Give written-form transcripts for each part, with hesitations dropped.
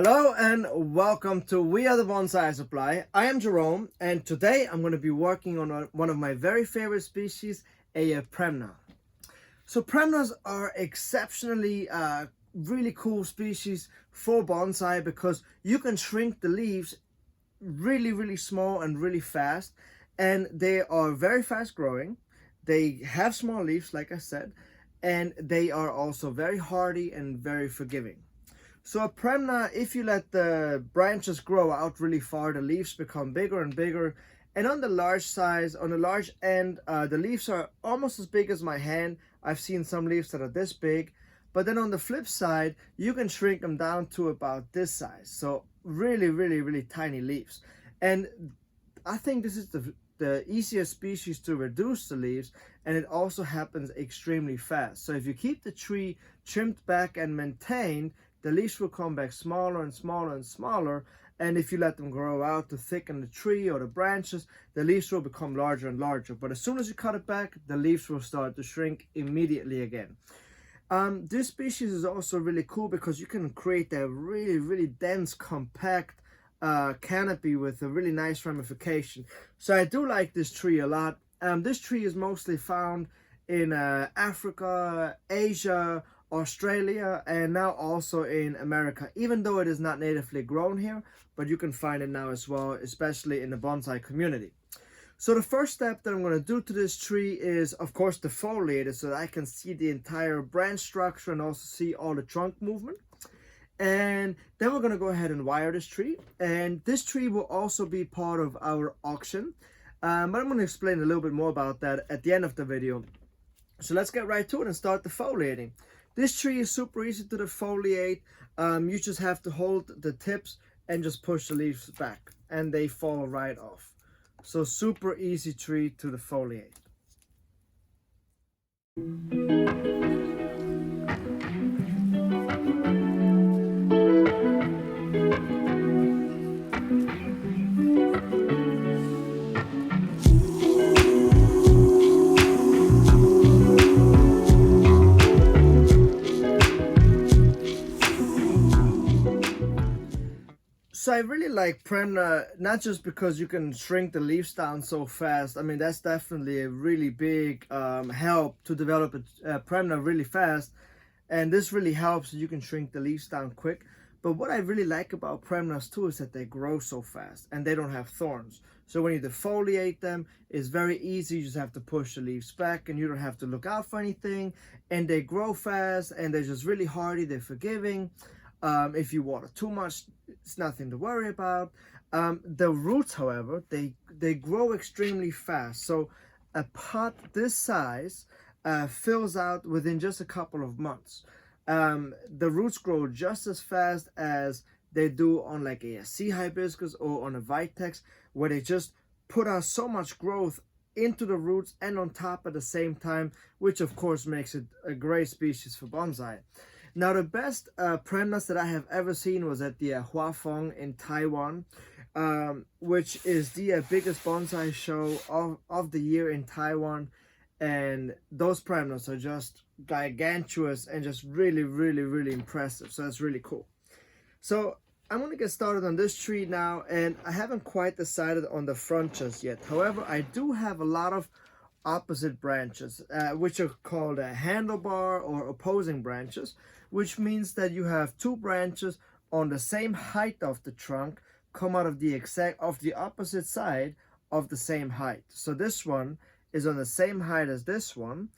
Hello and welcome to We Are the Bonsai Supply. I am Jerome and today I'm going to be working on one of my very favorite species, a Premna. So Premnas are exceptionally really cool species for bonsai because you can shrink the leaves really small and really fast, and they are very fast growing. They have small leaves like I said, and they are also very hardy and very forgiving. So a Premna, if you let the branches grow out really far, the leaves become bigger and bigger. And on the large size, on the large end, the leaves are almost as big as my hand. I've seen some leaves that are this big. But then on the flip side, you can shrink them down to about this size. So really tiny leaves. And I think this is the easiest species to reduce the leaves, and it also happens extremely fast. So if you keep the tree trimmed back and maintained, the leaves will come back smaller and smaller and smaller, and if you let them grow out to thicken the tree or the branches, the leaves will become larger and larger. But as soon as you cut it back, the leaves will start to shrink immediately again. This species is also really cool because you can create a really dense, compact canopy with a really nice ramification. So I do like this tree a lot. This tree is mostly found in Africa, Asia, Australia, and now also in America, even though it is not natively grown here, but you can find it now as well, especially in the bonsai community. So the first step that I'm going to do to this tree is, of course, to foliate it so that I can see the entire branch structure and also see all the trunk movement. And then we're going to go ahead and wire this tree, and this tree will also be part of our auction, but I'm going to explain a little bit more about that at the end of the video. So let's get right to it and start the foliating. This tree is super easy to defoliate. You just have to hold the tips and just push the leaves back and they fall right off. So super easy tree to defoliate. So I really like Premna, not just because you can shrink the leaves down so fast. I mean, that's definitely a really big help to develop a Premna really fast. And this really helps so you can shrink the leaves down quick. But what I really like about Premnas too is that they grow so fast and they don't have thorns. So when you defoliate them, it's very easy. You just have to push the leaves back and you don't have to look out for anything. And they grow fast and they're just really hardy. They're forgiving. If you water too much, it's nothing to worry about. The roots, however, they grow extremely fast. So a pot this size fills out within just a couple of months. The roots grow just as fast as they do on like a sea hibiscus or on a vitex, where they just put out so much growth into the roots and on top at the same time, which of course makes it a great species for bonsai. Now the best Premnas that I have ever seen was at the Huafeng in Taiwan, which is the biggest bonsai show of the year in Taiwan. And those Premnas are just gigantuous and just really impressive. So that's really cool. So I'm going to get started on this tree now, and I haven't quite decided on the front just yet. However, I do have a lot of opposite branches, which are called a handlebar or opposing branches, which means that you have two branches on the same height of the trunk come out of the opposite side of the same height. So this one is on the same height as this one,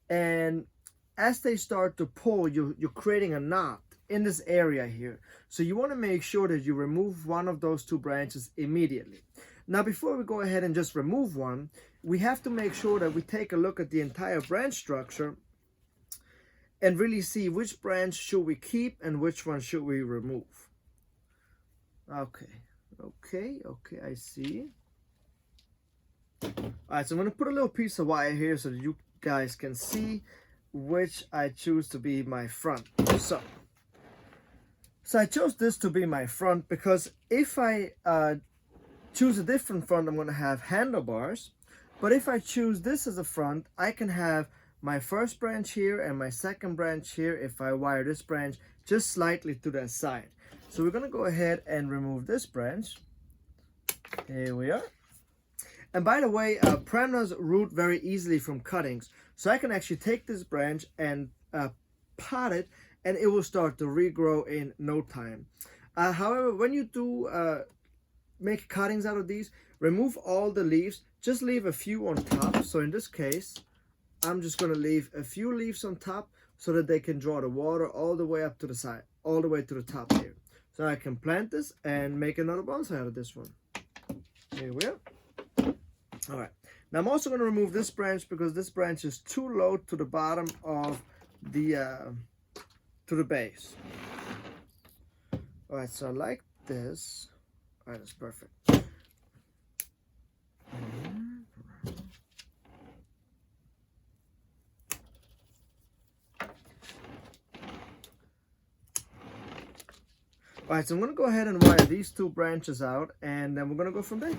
and as they start to pull, you're creating a knot in this area here. So you want to make sure that you remove one of those two branches immediately. Now before we go ahead and just remove one, we have to make sure that we take a look at the entire branch structure and really see which branch should we keep and which one should we remove. Okay, I see. Alright, so I'm going to put a little piece of wire here so that you guys can see which I choose to be my front. So I chose this to be my front because if I choose a different front, I'm going to have handlebars. But if I choose this as a front, I can have my first branch here and my second branch here if I wire this branch just slightly to the side. So we're gonna go ahead and remove this branch. Here we are. And by the way, Premnas root very easily from cuttings. So I can actually take this branch and pot it, and it will start to regrow in no time. However, when you do make cuttings out of these, remove all the leaves, just leave a few on top. So in this case, I'm just going to leave a few leaves on top so that they can draw the water all the way up to the side, all the way to the top here. So I can plant this and make another bonsai out of this one. Here we are. All right. Now I'm also going to remove this branch because this branch is too low to the bottom of the to the base. All right. So like this. All right, that's perfect. All right, so I'm going to go ahead and wire these two branches out, and then we're going to go from there.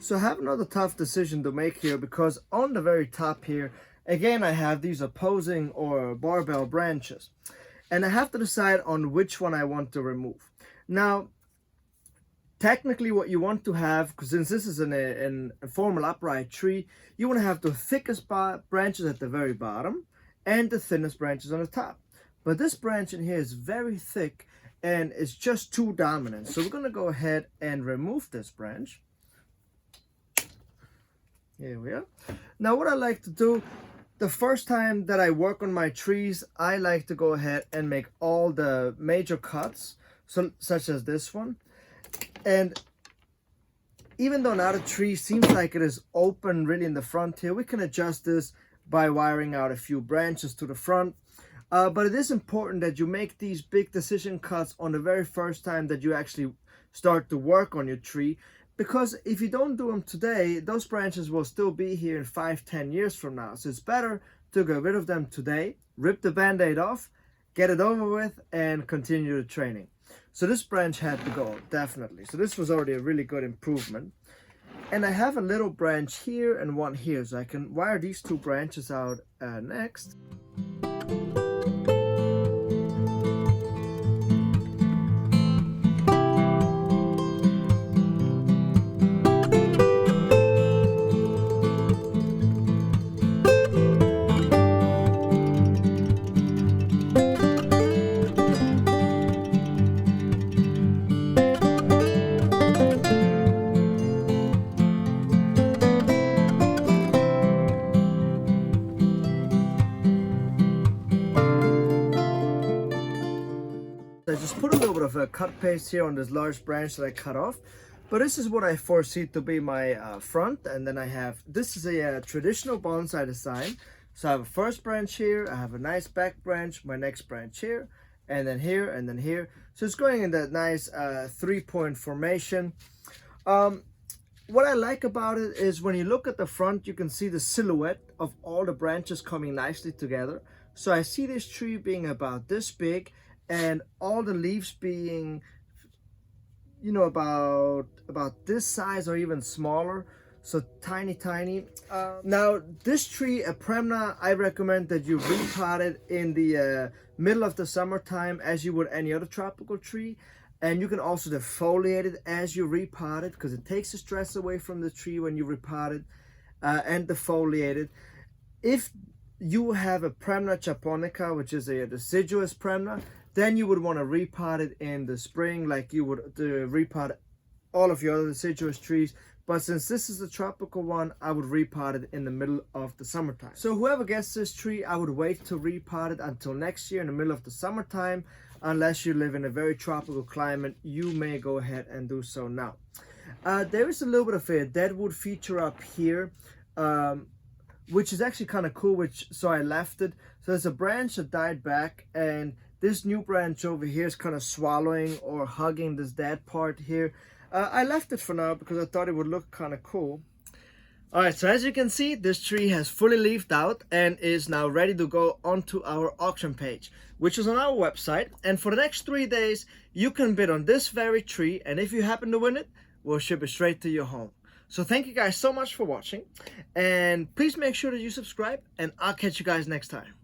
So I have another tough decision to make here because on the very top here, again, I have these opposing or barbell branches. And I have to decide on which one I want to remove. Now, technically what you want to have, because since this is a formal upright tree, you want to have the thickest branches at the very bottom and the thinnest branches on the top. But this branch in here is very thick and it's just too dominant. So we're going to go ahead and remove this branch. Here we are. Now what I like to do, the first time that I work on my trees, I like to go ahead and make all the major cuts, such as this one. And even though now the tree seems like it is open really in the front here, we can adjust this by wiring out a few branches to the front. But it is important that you make these big decision cuts on the very first time that you actually start to work on your tree. Because if you don't do them today, those branches will still be here in 5-10 years from now. So it's better to get rid of them today, rip the band-aid off, get it over with, and continue the training. So this branch had to go, definitely. So this was already a really good improvement. And I have a little branch here and one here, so I can wire these two branches out next. I just put a little bit of a cut paste here on this large branch that I cut off, but this is what I foresee to be my front. And then I have, this is a traditional bonsai design. So I have a first branch here, I have a nice back branch, my next branch here, and then here, and then here. So it's going in that nice 3-point formation. What I like about it is when you look at the front, you can see the silhouette of all the branches coming nicely together. So I see this tree being about this big, and all the leaves being, you know, about this size or even smaller. So tiny. Now this tree, a Premna, I recommend that you repot it in the middle of the summertime as you would any other tropical tree. And you can also defoliate it as you repot it, because it takes the stress away from the tree when you repot it and defoliate it. If you have a Premna japonica, which is a deciduous Premna, then you would want to repot it in the spring like you would repot all of your other deciduous trees. But since this is a tropical one, I would repot it in the middle of the summertime. So whoever gets this tree, I would wait to repot it until next year in the middle of the summertime. Unless you live in a very tropical climate, you may go ahead and do so now. There is a little bit of a deadwood feature up here. which is actually kind of cool, so I left it. So there's a branch that died back, and this new branch over here is kind of swallowing or hugging this dead part here. I left it for now because I thought it would look kind of cool. Alright, so as you can see, this tree has fully leafed out and is now ready to go onto our auction page, which is on our website. And for the next 3 days, you can bid on this very tree, and if you happen to win it, we'll ship it straight to your home. So thank you guys so much for watching, and please make sure that you subscribe, and I'll catch you guys next time.